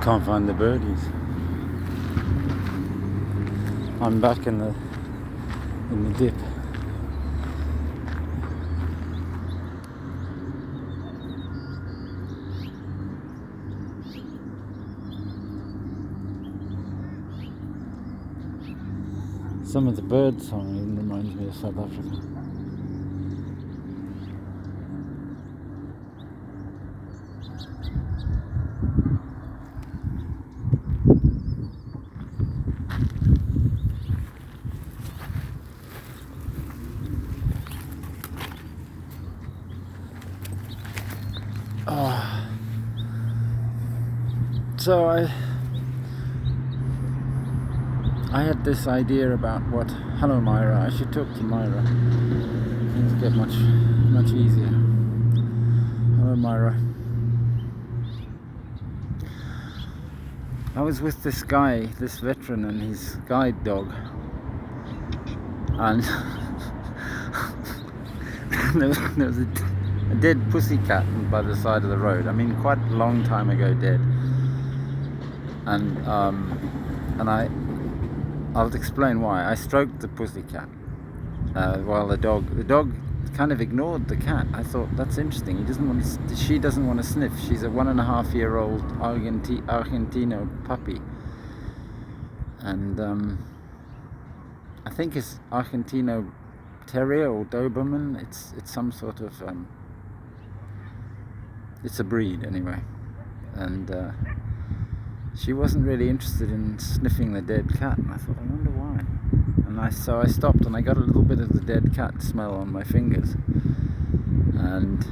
Can't find the birdies. I'm back in the dip. Some of the bird song even reminds me of South Africa. So I had this idea about what. Hello, Myra. I should talk to Myra. Things get much easier. Hello, Myra. I was with this guy, this veteran, and his guide dog, and there was a dead pussycat by the side of the road. I mean, quite a long time ago, dead. And I'll explain why. I stroked the pussycat while the dog kind of ignored the cat. I thought, that's interesting. She doesn't want to sniff. She's a 1.5-year-old Argentino puppy, and I think it's Argentino Terrier or Doberman. It's some sort of it's a breed anyway, and she wasn't really interested in sniffing the dead cat, and I thought, I wonder why. And so I stopped, and I got a little bit of the dead cat smell on my fingers, and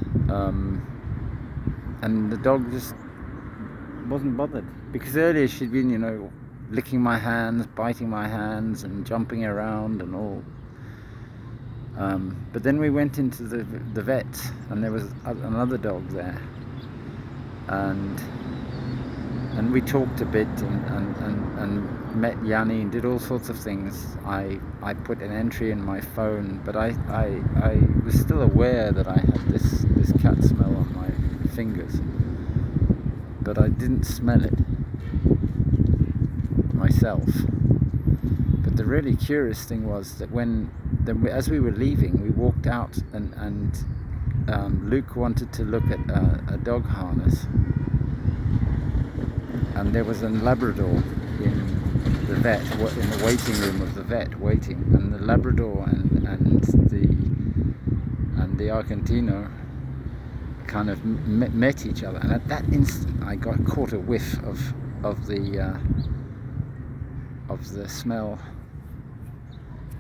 the dog just wasn't bothered, because earlier she'd been, licking my hands, biting my hands, and jumping around and all. But then we went into the vet, and there was another dog there, and we talked a bit and met Yanni and did all sorts of things. I put an entry in my phone, but I was still aware that I had this cat smell on my fingers, but I didn't smell it myself. But the really curious thing was that as we were leaving, we walked out, and Luke wanted to look at a dog harness. And there was a Labrador in the vet, in the waiting room of the vet, waiting. And the Labrador and the Argentino kind of met each other. And at that instant, I caught a whiff of the smell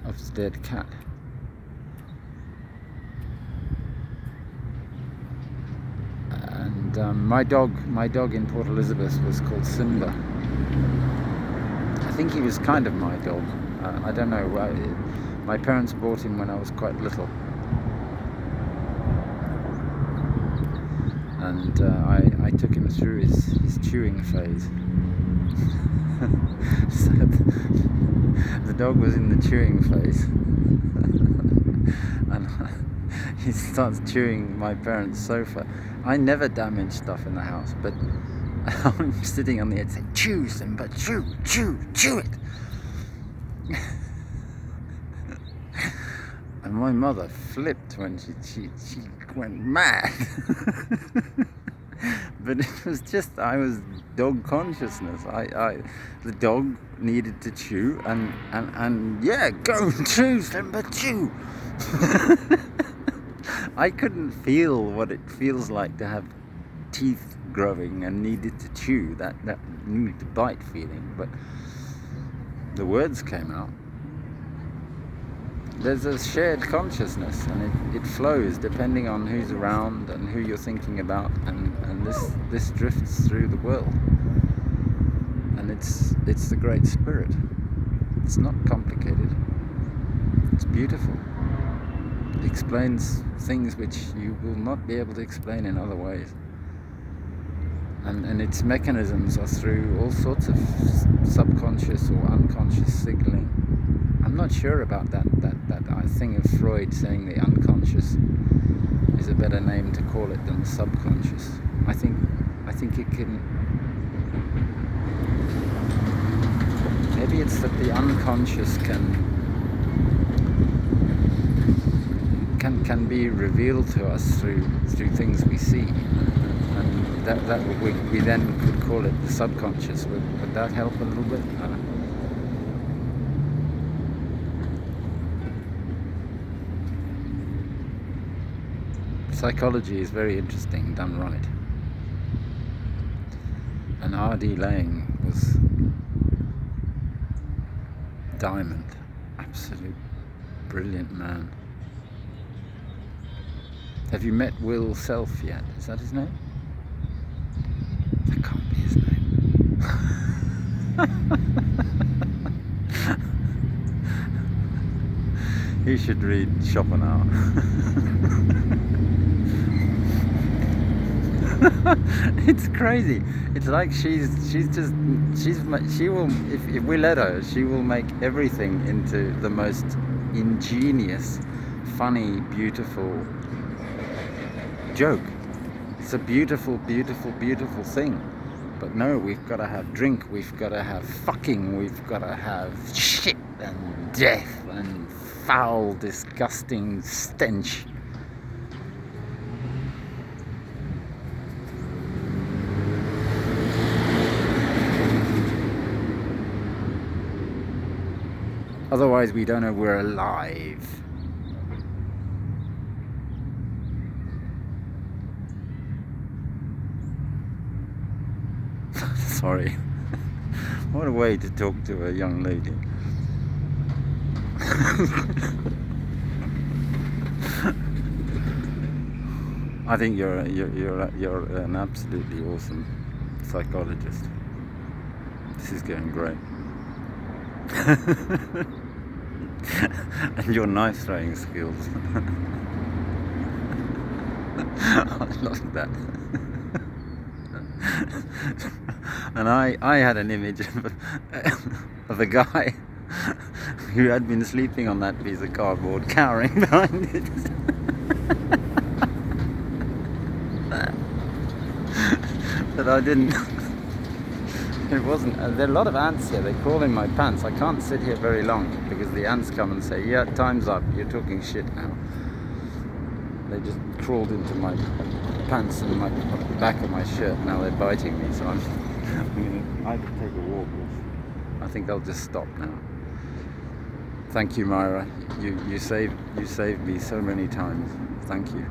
of the dead cat. My dog in Port Elizabeth was called Simba. I think he was kind of my dog. I don't know. My parents bought him when I was quite little, and I took him through his chewing phase. So the dog was in the chewing phase, and he starts chewing my parents' sofa. I never damage stuff in the house, but I'm sitting on the edge saying, "Chew, Simba, chew, chew, chew it." And my mother flipped when she went mad. But it was just, I was dog consciousness. The dog needed to chew, and yeah, go chew, Simba, chew. I couldn't feel what it feels like to have teeth growing and needed to chew, that need to bite feeling, but the words came out. There's a shared consciousness, and it flows depending on who's around and who you're thinking about, and this drifts through the world, and it's the Great Spirit. It's not complicated. It's beautiful. It explains things which you will not be able to explain in other ways. And its mechanisms are through all sorts of subconscious or unconscious signaling. I'm not sure about that thing of Freud saying the unconscious is a better name to call it than the subconscious. I think it can Maybe it's that the unconscious can be revealed to us through things we see, and that we then could call it the subconscious. Would that help a little bit? Psychology is very interesting done right, and R.D. Laing was diamond, absolute brilliant man. Have you met Will Self yet? Is that his name? That can't be his name. You should read Schopenhauer. It's crazy. It's like she will, if we let her, she will make everything into the most ingenious, funny, beautiful joke. It's a beautiful, beautiful, beautiful thing. But no, we've got to have drink, we've got to have fucking, we've got to have shit and death and foul, disgusting stench. Otherwise we don't know we're alive. Sorry. What a way to talk to a young lady. I think you're an absolutely awesome psychologist. This is going great. And your knife throwing skills. I love that. And I had an image of a guy who had been sleeping on that piece of cardboard, cowering behind it. But I didn't. It wasn't. There are a lot of ants here. They crawl in my pants. I can't sit here very long because the ants come and say, "Yeah, time's up. You're talking shit now." They just crawled into my pants and my back of my shirt. Now they're biting me, so I'm gonna either take a walk or I think I'll just stop now. Thank you, Myra. You saved me so many times. Thank you.